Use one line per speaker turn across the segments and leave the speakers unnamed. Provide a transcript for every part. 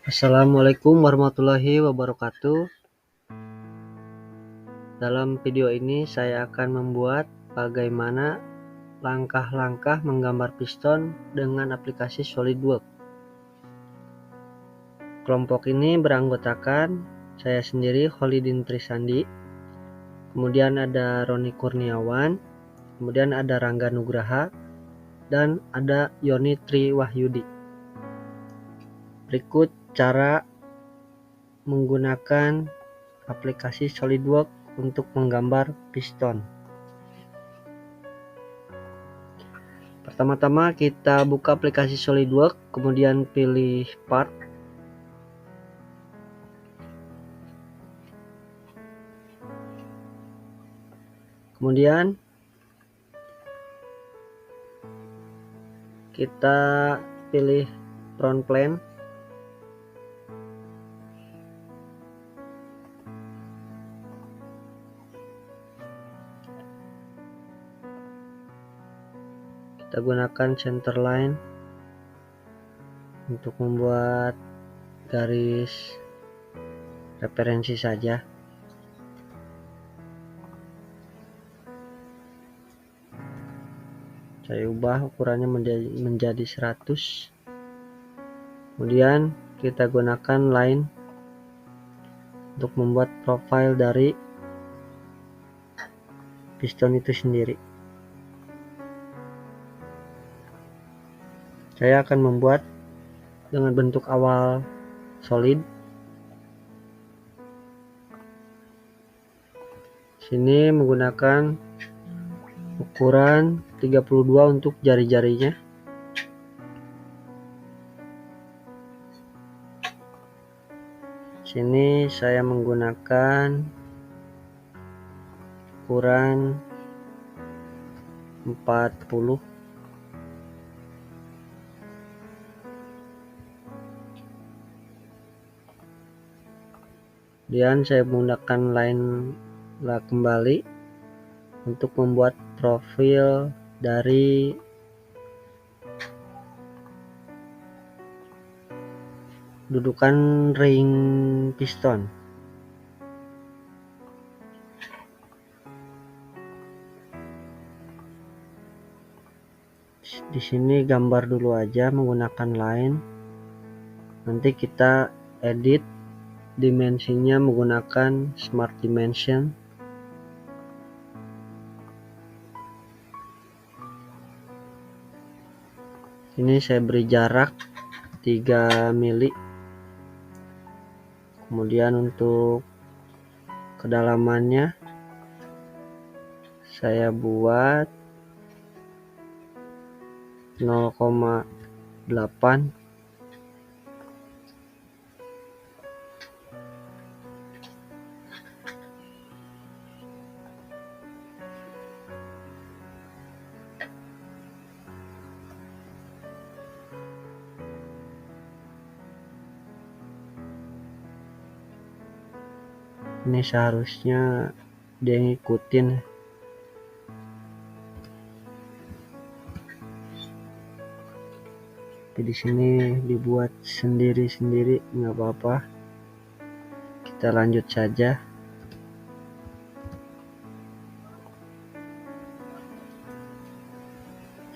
Assalamualaikum warahmatullahi wabarakatuh. Dalam video ini saya akan membuat bagaimana langkah-langkah menggambar piston dengan aplikasi SolidWorks. Kelompok ini beranggotakan saya sendiri, Holidin Trisandi, kemudian ada Roni Kurniawan, kemudian ada Rangga Nugraha, dan ada Yoni Triwahyudi. Berikut cara menggunakan aplikasi SolidWorks untuk menggambar piston. Pertama-tama kita buka aplikasi SolidWorks, kemudian pilih part. Kemudian kita pilih front plane. Kita gunakan center line untuk membuat garis referensi saja. Saya ubah ukurannya menjadi 100. Kemudian kita gunakan line untuk membuat profil dari piston itu sendiri. Saya akan membuat dengan bentuk awal solid. Sini menggunakan ukuran 32 untuk jari-jarinya. Sini saya menggunakan ukuran 40. Kemudian saya menggunakan line kembali untuk membuat profil dari dudukan ring piston. Di sini gambar dulu aja menggunakan line. Nanti kita edit dimensinya menggunakan Smart Dimension. Ini saya beri jarak 3 mili. Kemudian untuk kedalamannya saya buat 0,8. Ini seharusnya dia ngikutin. Tapi di sini dibuat sendiri-sendiri, nggak apa-apa. Kita lanjut saja.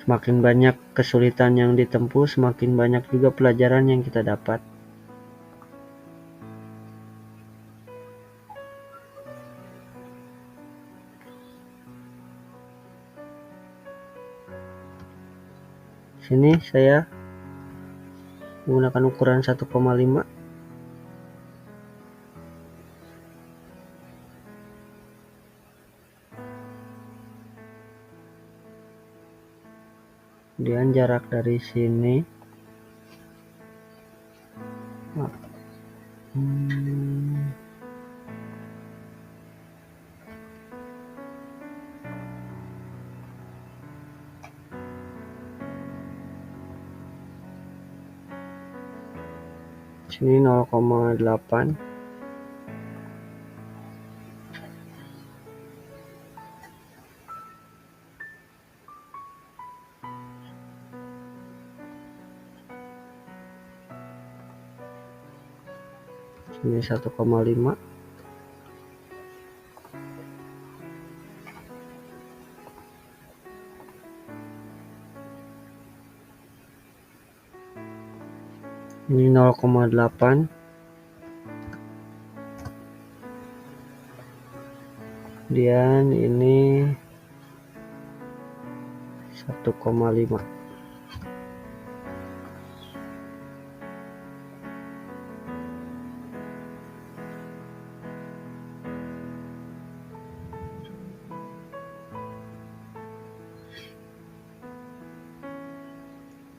Semakin banyak kesulitan yang ditempuh, semakin banyak juga pelajaran yang kita dapat. Sini saya menggunakan ukuran 1,5. Kemudian jarak dari sini sini 0,8. Ini 1,5. Ini 0,8. Kemudian ini 1,5.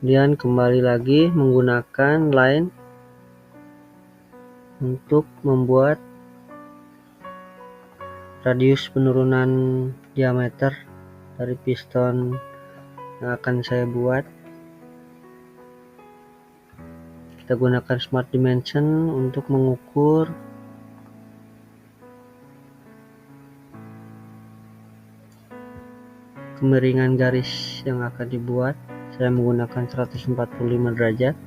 Kemudian kembali lagi menggunakan line untuk membuat radius penurunan diameter dari piston yang akan saya buat. Kita gunakan Smart Dimension untuk mengukur kemiringan garis yang akan dibuat. Saya menggunakan 145 derajat.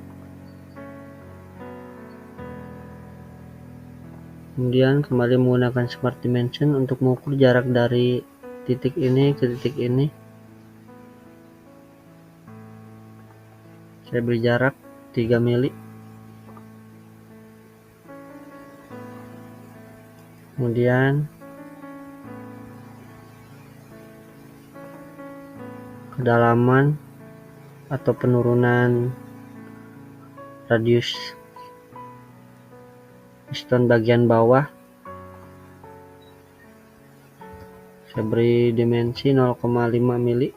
Kemudian kembali menggunakan Smart Dimension untuk mengukur jarak dari titik ini ke titik ini. Saya beri jarak 3 mili. Kemudian kedalaman atau penurunan radius piston bagian bawah saya beri dimensi 0,5 mili.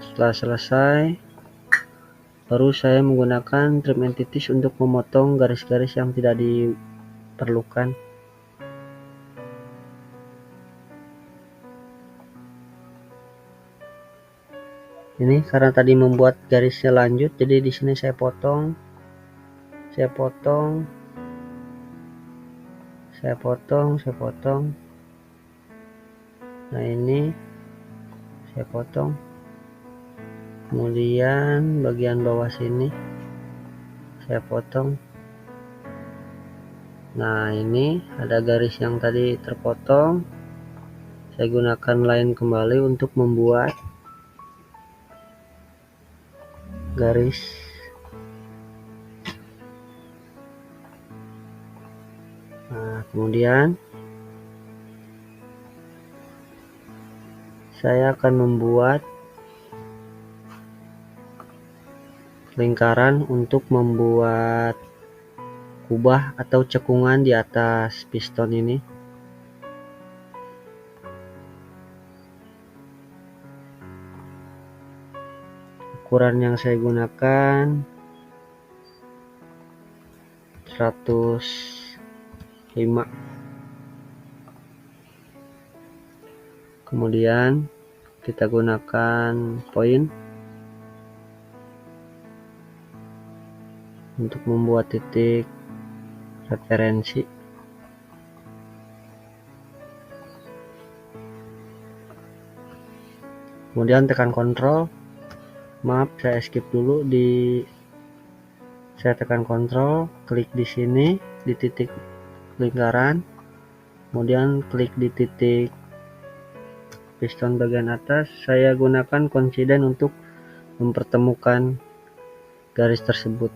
Setelah selesai, baru saya menggunakan trim entities untuk memotong garis-garis yang tidak diperlukan. Ini karena tadi membuat garisnya lanjut, jadi di sini saya potong. Nah, ini saya potong. Kemudian bagian bawah sini saya potong. Nah, ini ada garis yang tadi terpotong. Saya gunakan line kembali untuk membuat garis kemudian saya akan membuat lingkaran untuk membuat kubah atau cekungan di atas piston ini. Ukuran yang saya gunakan 105. Kemudian kita gunakan poin untuk membuat titik referensi. Kemudian tekan Ctrl. Maaf, saya skip dulu. Saya tekan Ctrl, klik di sini di titik lingkaran, kemudian klik di titik piston bagian atas. Saya gunakan coincident untuk mempertemukan garis tersebut.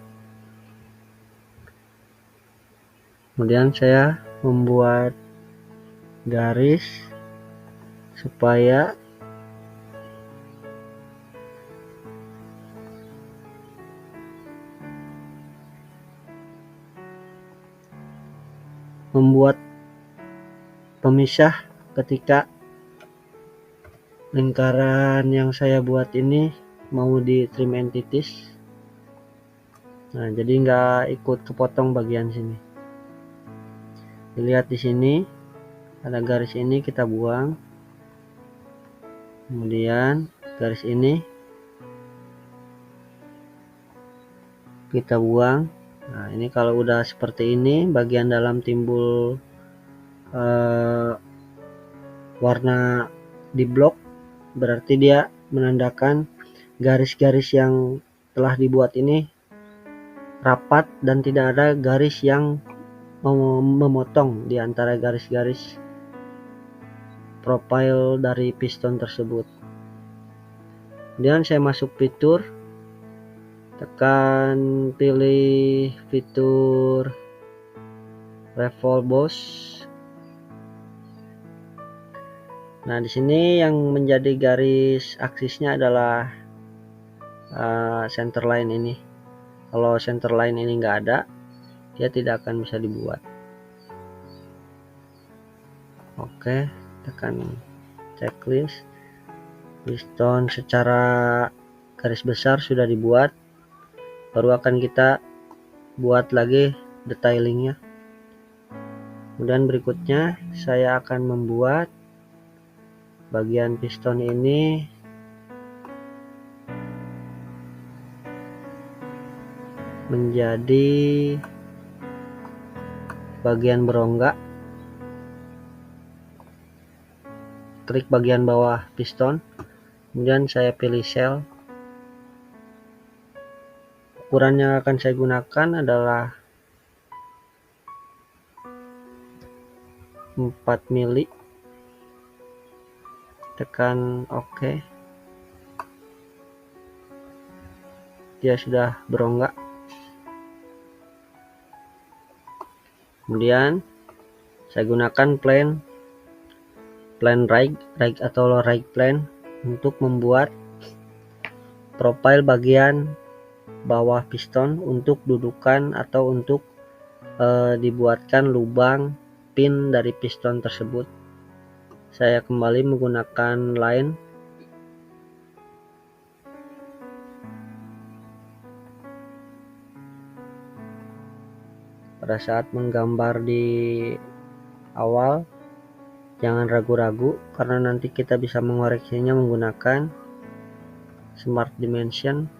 Kemudian saya membuat garis supaya membuat pemisah ketika lingkaran yang saya buat ini mau di trim entities. Nah, jadi nggak ikut kepotong bagian sini. Dilihat di sini ada garis ini kita buang, kemudian garis ini kita buang. Nah, ini kalau udah seperti ini, bagian dalam timbul warna di blok, berarti dia menandakan garis-garis yang telah dibuat ini rapat dan tidak ada garis yang memotong di antara garis-garis profil dari piston tersebut. Kemudian saya masuk fitur, tekan pilih fitur revolve boss. Nah, di sini yang menjadi garis aksisnya adalah center line ini. Kalau center line ini nggak ada, dia tidak akan bisa dibuat. Oke, tekan checklist. Piston secara garis besar sudah dibuat, baru akan kita buat lagi detailingnya. Kemudian berikutnya saya akan membuat bagian piston ini menjadi bagian berongga. Klik bagian bawah piston, kemudian saya pilih shell. Ukuran yang akan saya gunakan adalah 4 mili. Tekan OK. Dia sudah berongga. Kemudian saya gunakan plane right atau right plane untuk membuat profil bagian bawah piston untuk dudukan atau untuk dibuatkan lubang pin dari piston tersebut. Saya kembali menggunakan line. Pada saat menggambar di awal, jangan ragu-ragu karena nanti kita bisa mengoreksinya menggunakan Smart Dimension.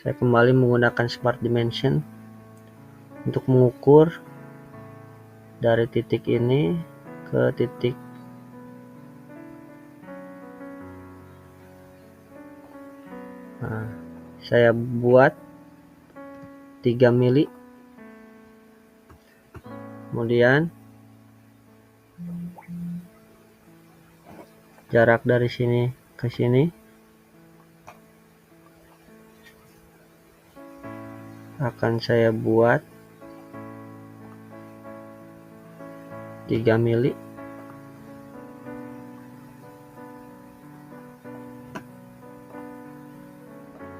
Saya kembali menggunakan Smart Dimension untuk mengukur dari titik ini ke titik saya buat 3 mili. Kemudian jarak dari sini ke sini akan saya buat 3 mili.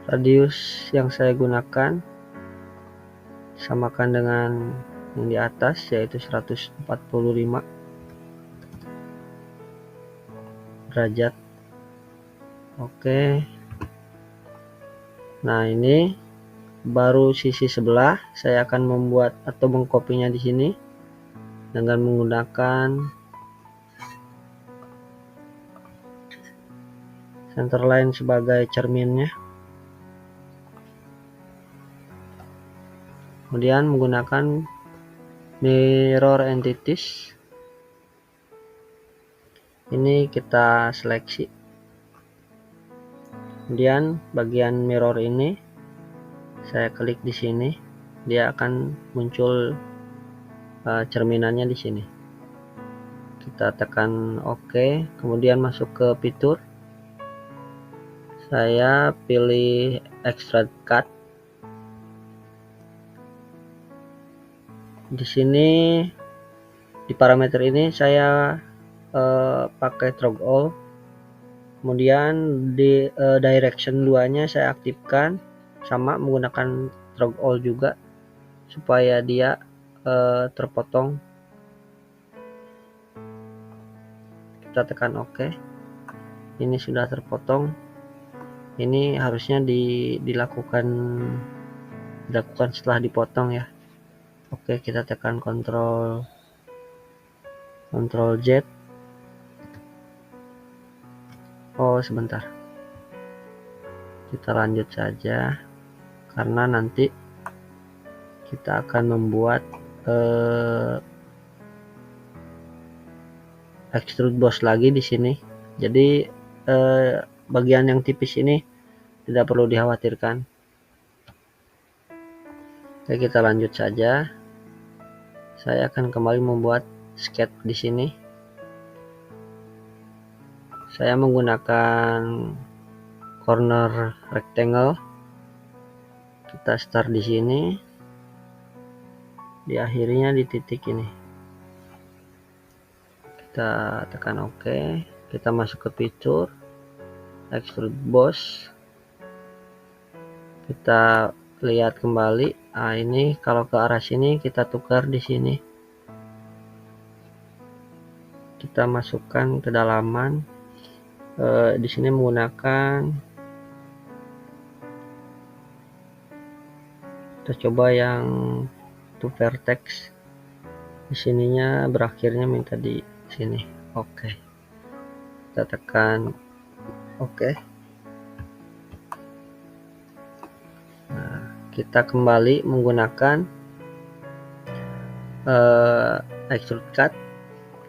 Radius yang saya gunakan samakan dengan yang di atas, yaitu 145 derajat. Oke. Nah, ini baru sisi sebelah. Saya akan membuat atau mengkopinya di sini dengan menggunakan center line sebagai cerminnya. Kemudian menggunakan mirror entities. Ini kita seleksi. Kemudian bagian mirror ini saya klik di sini, dia akan muncul cerminannya di sini. Kita tekan OK, kemudian masuk ke fitur. Saya pilih extrude cut. Di sini di parameter ini saya pakai throttle all. Kemudian di direction 2 nya saya aktifkan, sama menggunakan throttle all juga supaya dia terpotong. Kita tekan OK. Ini sudah terpotong. Ini harusnya dilakukan setelah dipotong ya. Oke, kita tekan Ctrl Z. Oh, sebentar. Kita lanjut saja karena nanti kita akan membuat extrude boss lagi di sini. Jadi bagian yang tipis ini tidak perlu dikhawatirkan. Oke, kita lanjut saja. Saya akan kembali membuat sketch di sini. Saya menggunakan corner rectangle. Kita start di sini, diakhirinya di titik ini. Kita tekan OK. Kita masuk ke fitur, extrude boss. Kita lihat kembali. Nah, ini kalau ke arah sini kita tukar di sini. Kita masukkan kedalaman. Di sini menggunakan, kita coba yang to vertex. Di sininya berakhirnya minta di sini. Oke. Kita tekan OK. Nah, kita kembali menggunakan extrude cut.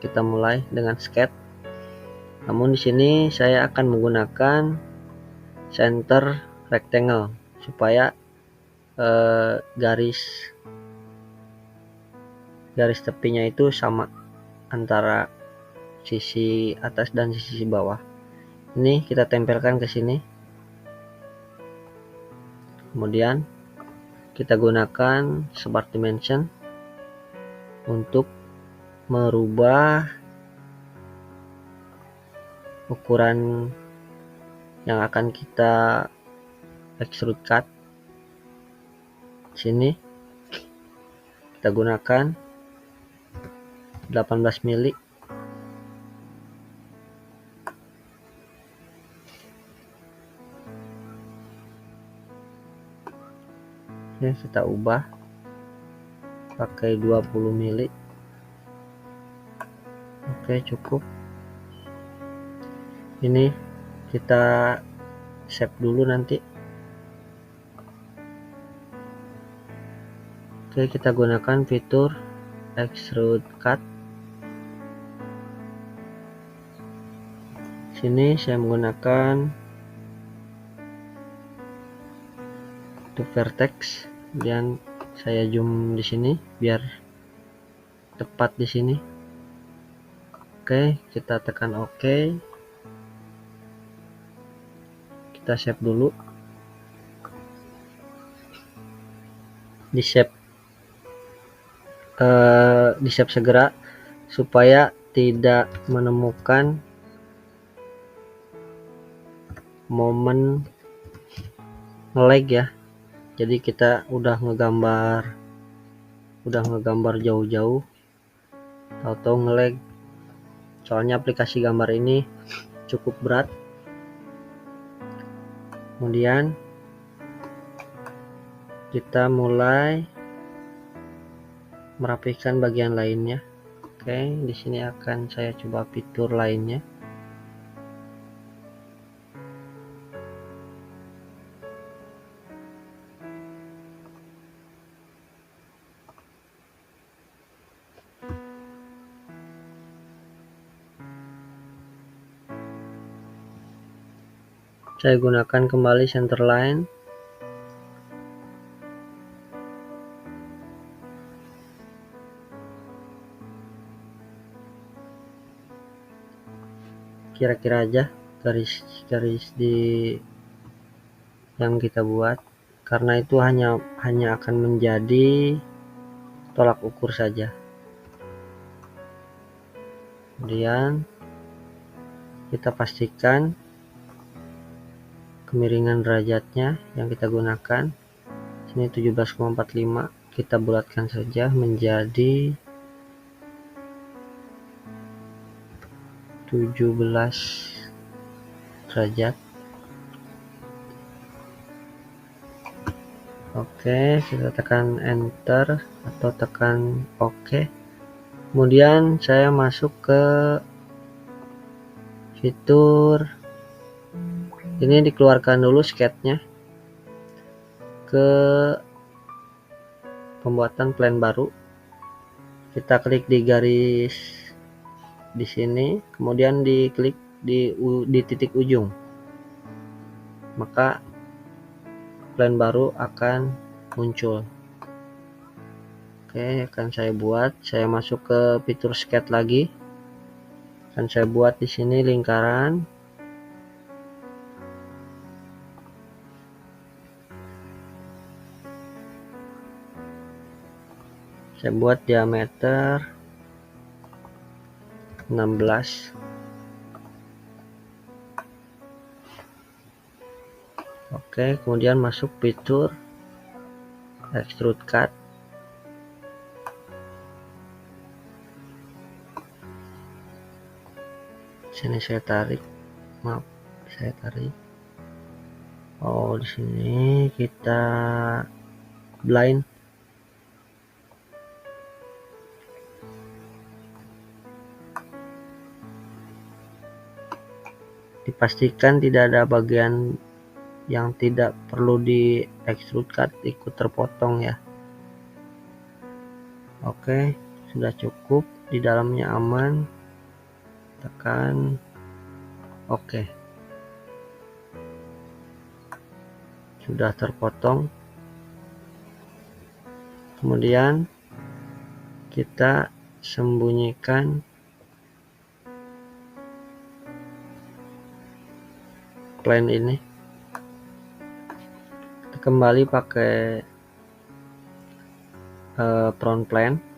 Kita mulai dengan sketch. Namun di sini saya akan menggunakan center rectangle supaya garis tepinya itu sama antara sisi atas dan sisi bawah. Ini kita tempelkan ke sini. Kemudian kita gunakan smart dimension untuk merubah ukuran yang akan kita extrude cut. Sini kita gunakan 18 mili. Oke, kita ubah pakai 20 mili. Oke, cukup. Ini kita save dulu nanti. Oke, kita gunakan fitur extrude cut. Sini saya menggunakan to vertex dan saya zoom di sini biar tepat di sini. Oke, kita tekan OK. Kita save dulu. Di save segera supaya tidak menemukan momen nge-lag ya. Jadi kita udah ngegambar jauh-jauh, tahu-tahu nge-lag. Soalnya aplikasi gambar ini cukup berat. Kemudian kita mulai merapikan bagian lainnya. Oke, di sini akan saya coba fitur lainnya. Saya gunakan kembali center line. Kira-kira aja garis-garis di yang kita buat, karena itu hanya akan menjadi tolak ukur saja. Kemudian kita pastikan kemiringan derajatnya yang kita gunakan. Sini 17,45, kita bulatkan saja menjadi 17 derajat. Oke, kita tekan enter atau tekan OK. Kemudian saya masuk ke fitur ini, dikeluarkan dulu sketchnya ke pembuatan plan baru. Kita klik di garis di sini, kemudian diklik di titik ujung, maka plan baru akan muncul. Oke, akan saya masuk ke fitur sketch lagi. Akan saya buat di sini lingkaran. Saya buat diameter 16. Oke, kemudian masuk fitur extrude cut. Sini saya tarik, oh di sini kita blind. Dipastikan tidak ada bagian yang tidak perlu di extrude cut ikut terpotong ya. Oke, sudah cukup, di dalamnya aman, tekan oke. Sudah terpotong. Kemudian kita sembunyikan plane ini. Kita kembali pakai front plane.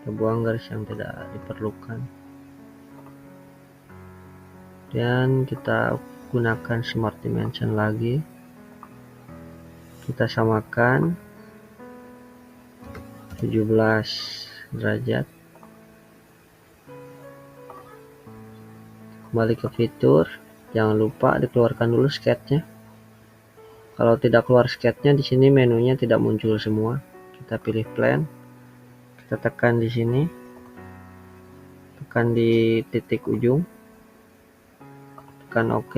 Kita buang garis yang tidak diperlukan, dan kita gunakan smart dimension lagi. Kita samakan 17 derajat. Kembali ke fitur, jangan lupa dikeluarkan dulu sketchnya. Kalau tidak keluar sketchnya, di sini menunya tidak muncul semua. Kita pilih plan, kita tekan di sini, tekan di titik ujung, tekan OK.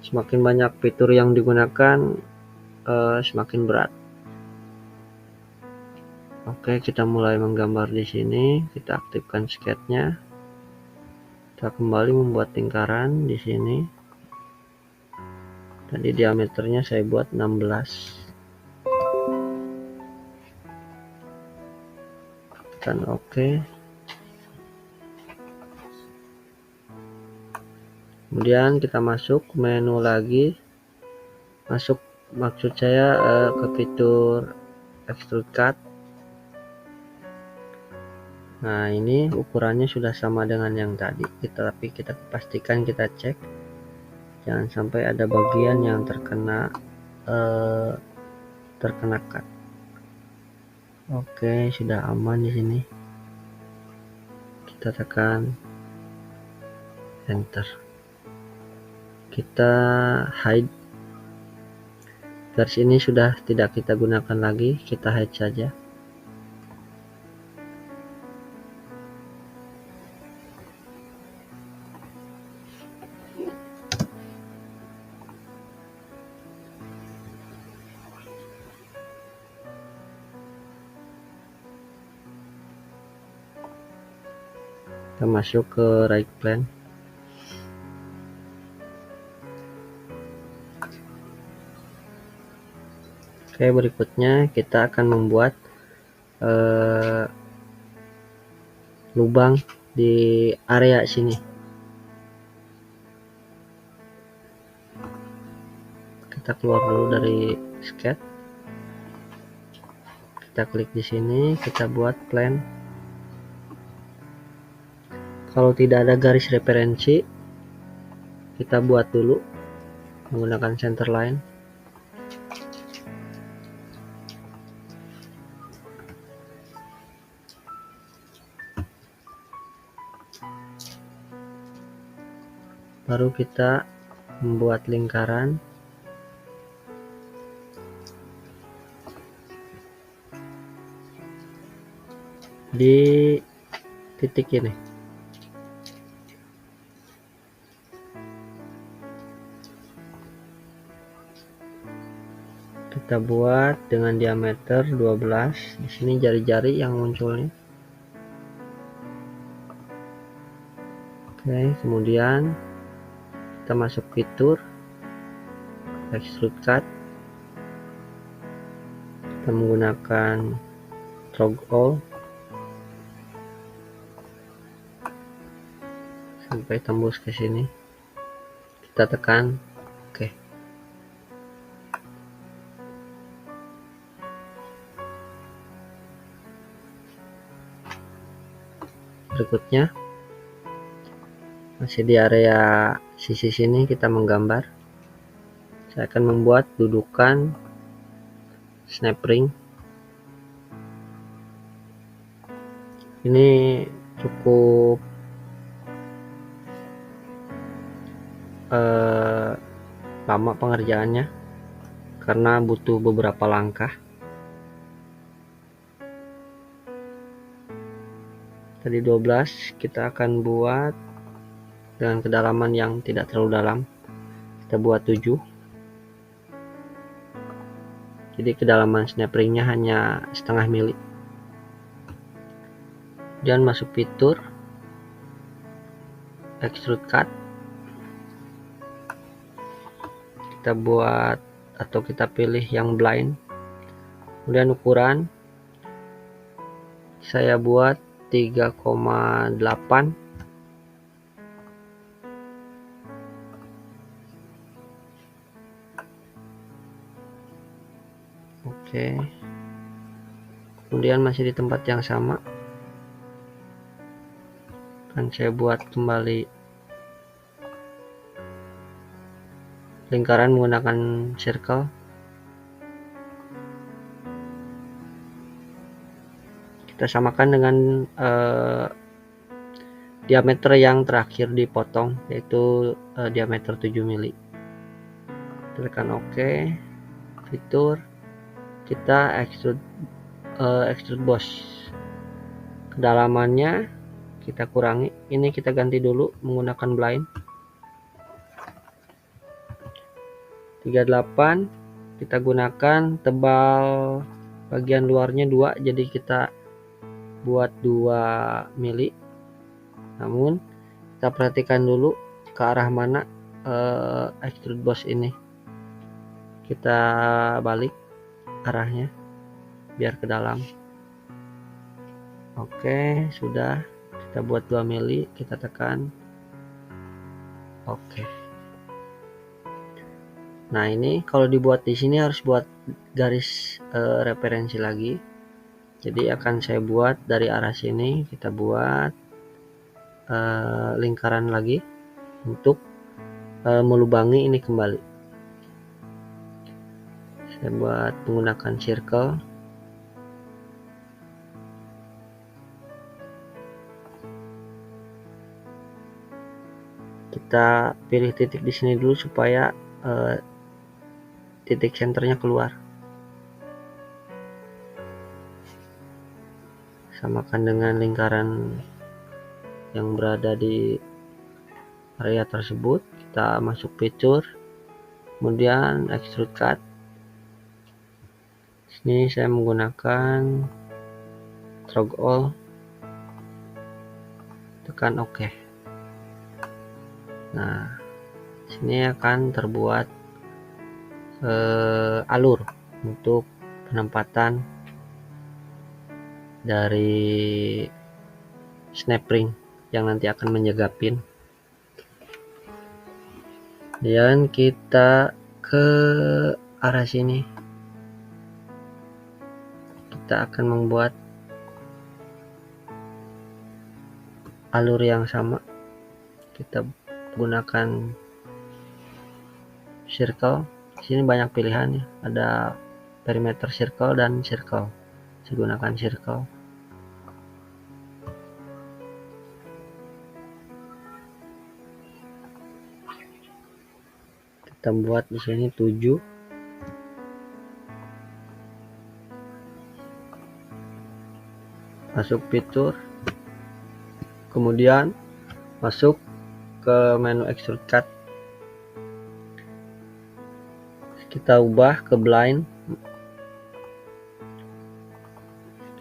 Semakin banyak fitur yang digunakan, semakin berat. Oke, kita mulai menggambar di sini. Kita aktifkan sketchnya. Kita kembali membuat lingkaran di sini. Tadi diameternya saya buat 16. Tekan OK. Kemudian kita masuk menu lagi. Maksud saya ke fitur extrude cut. Nah, ini ukurannya sudah sama dengan yang tadi, tapi kita pastikan kita cek jangan sampai ada bagian yang terkena cut. Oke, sudah aman di sini. Kita tekan enter. Kita hide. Garis ini sudah tidak kita gunakan lagi, kita hide saja. Kita masuk ke right plane. Oke, berikutnya kita akan membuat lubang di area sini. Kita keluar dulu dari sketch. Kita klik di sini, kita buat plan. Kalau tidak ada garis referensi, kita buat dulu menggunakan center line. Baru kita membuat lingkaran. di titik ini. Kita buat dengan diameter 12. Di sini jari-jari yang munculnya. Oke, kemudian kita masuk fitur extrude cut. Kita menggunakan throttle all sampai tembus ke sini. Kita tekan oke. Berikutnya masih di area sisi sini kita menggambar. Saya akan membuat dudukan snap ring. Ini cukup lama pengerjaannya karena butuh beberapa langkah. Tadi 12, kita akan buat dengan kedalaman yang tidak terlalu dalam. Kita buat 7. Jadi kedalaman snap ringnya hanya setengah mili. Dan masuk fitur extrude cut. Kita buat atau kita pilih yang blind. Kemudian ukuran saya buat 3,8. Oke. Kemudian masih di tempat yang sama. Akan saya buat kembali lingkaran menggunakan circle. Kita samakan dengan diameter yang terakhir dipotong, yaitu diameter 7 mili. Tekan OK. Fitur kita extrude boss. Kedalamannya kita kurangi. Ini kita ganti dulu menggunakan blind. 38. Kita gunakan tebal bagian luarnya 2, jadi kita buat 2 mili. Namun kita perhatikan dulu ke arah mana extrude boss ini. Kita balik arahnya biar ke dalam. Oke, sudah. Kita buat 2 mili, kita tekan oke. Nah, ini kalau dibuat di sini harus buat garis referensi lagi. Jadi akan saya buat dari arah sini, kita buat lingkaran lagi untuk melubangi ini kembali. Saya buat menggunakan circle. Kita pilih titik di sini dulu supaya titik senternya keluar. Samakan dengan lingkaran yang berada di area tersebut. Kita masuk fitur, kemudian extrude cut. Sini saya menggunakan throttle all. Tekan OK. Nah, sini akan terbuat alur untuk penempatan dari snap ring yang nanti akan menjaga pin. Dan kita ke arah sini, kita akan membuat alur yang sama. Kita gunakan circle. Di sini banyak pilihan ya, ada perimeter circle dan circle. Saya gunakan circle. Kita buat di sini 7. masuk fitur, kemudian masuk ke menu extrude cut, kita ubah ke blind,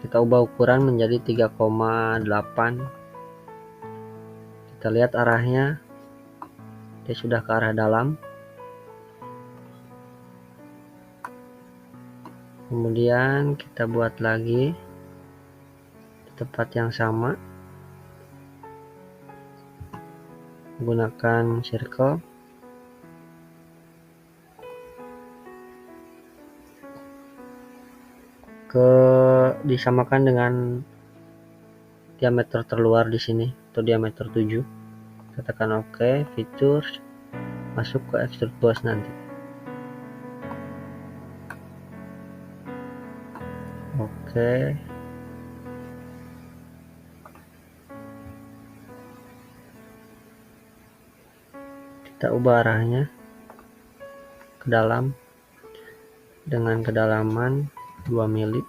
kita ubah ukuran menjadi 3,8. Kita lihat arahnya, dia sudah ke arah dalam. Kemudian kita buat lagi di tempat yang sama, menggunakan circle. Disamakan dengan diameter terluar di sini atau diameter 7. Katakan OK, features, masuk ke extrude boss nanti. Oke. Kita ubah arahnya ke dalam dengan kedalaman 2 mili.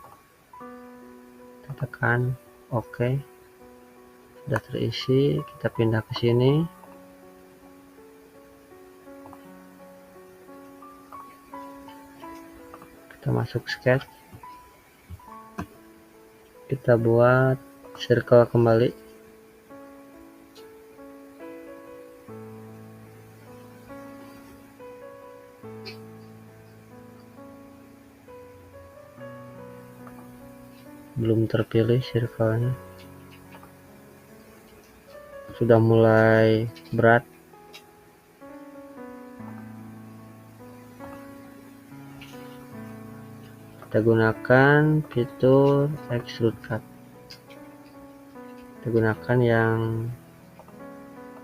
Tekan OK. Sudah terisi, kita pindah ke sini. Kita masuk sketch. Kita buat circle kembali. Belum terpilih circle-nya. Sudah mulai berat. Kita gunakan fitur extrude cut. Kita gunakan yang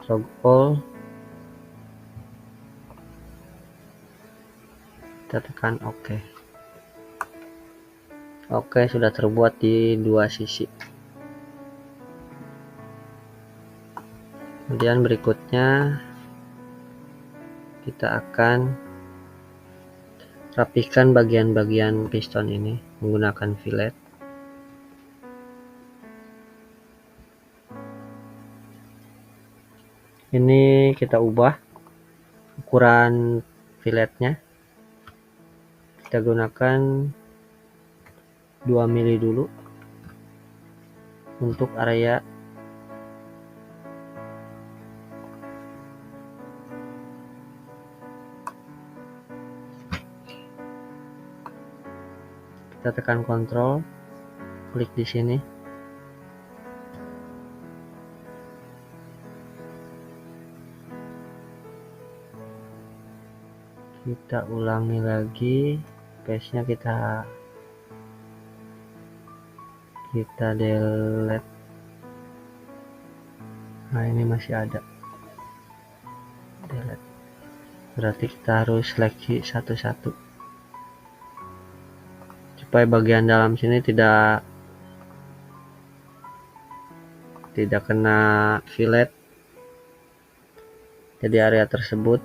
toggle. Kita tekan OK. Oke, sudah terbuat di dua sisi. Kemudian berikutnya kita akan rapihkan bagian-bagian piston ini menggunakan fillet. Ini kita ubah ukuran filletnya. Kita gunakan 2 mili dulu untuk area kita tekan Ctrl, klik di sini. Kita ulangi lagi, paste-nya kita delete. Nah, ini masih ada. Delete. Berarti kita harus seleksi satu-satu supaya bagian dalam sini tidak kena fillet. Jadi area tersebut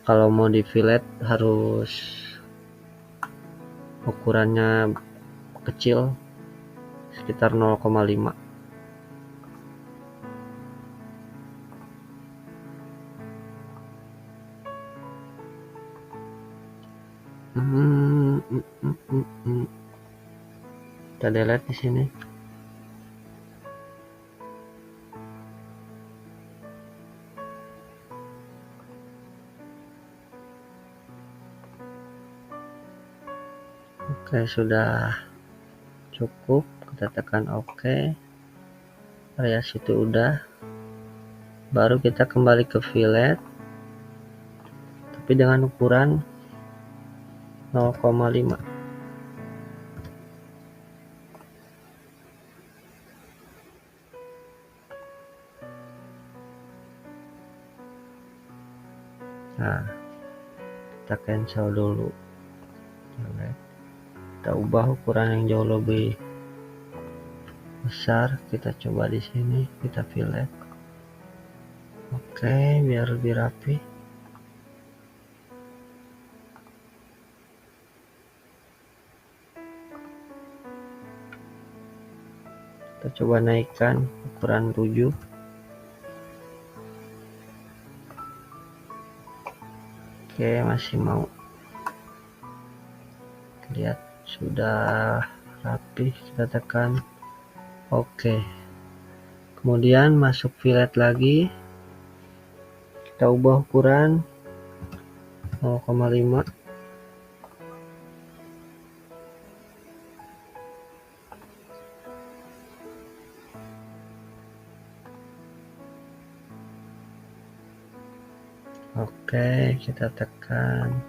kalau mau di fillet harus ukurannya kecil, sekitar 0,5. Kita delete di sini. Oke, sudah cukup. Kita tekan OK. Area situ udah. Baru kita kembali ke fillet, tapi dengan ukuran 0,5. Nah, kita cancel dulu. Kita ubah ukuran yang jauh lebih besar. Kita coba di sini, kita fillet. Oke, biar lebih rapi. Kita coba naikkan ukuran 7. Oke, masih mau. Lihat sudah rapi, kita tekan oke. Kemudian masuk fillet lagi, kita ubah ukuran 0,5. Oke, kita tekan.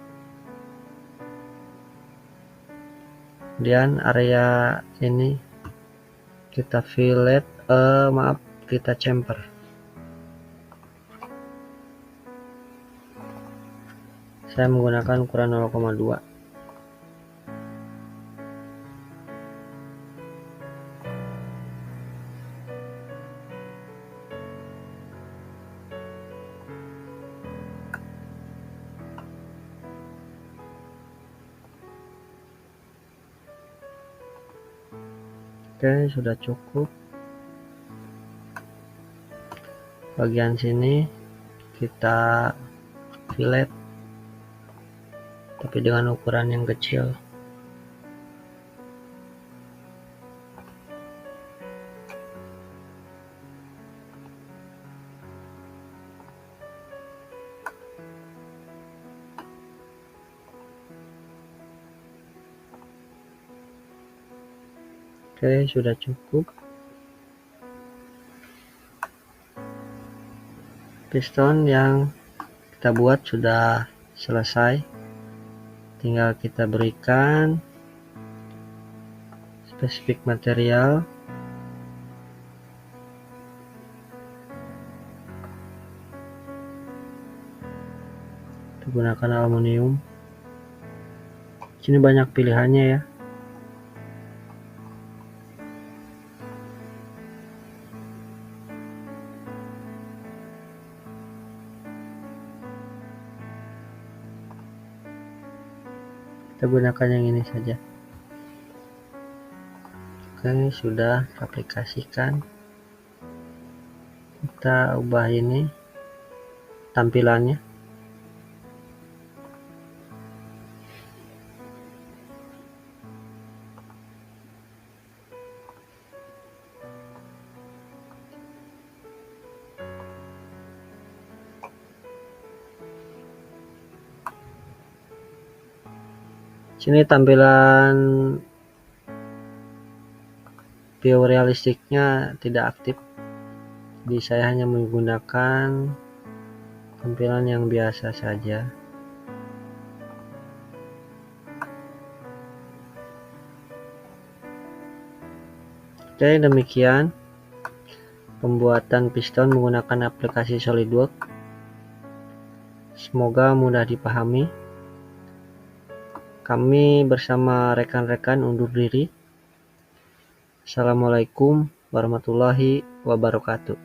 Kemudian area ini kita fillet, kita chamfer. Saya menggunakan ukuran 0,2. Oke, sudah cukup. Bagian sini kita fillet, tapi dengan ukuran yang kecil. Oke, sudah cukup. Piston yang kita buat sudah selesai. Tinggal kita berikan spesifik material. Kita gunakan aluminium. Sini banyak pilihannya ya. Kita gunakan yang ini saja. Oke, sudah aplikasikan. Kita ubah ini tampilannya. Sini tampilan view realistiknya tidak aktif, jadi saya hanya menggunakan tampilan yang biasa saja. Oke, demikian pembuatan piston menggunakan aplikasi SolidWorks. Semoga mudah dipahami. Kami bersama rekan-rekan undur diri. Assalamualaikum warahmatullahi wabarakatuh.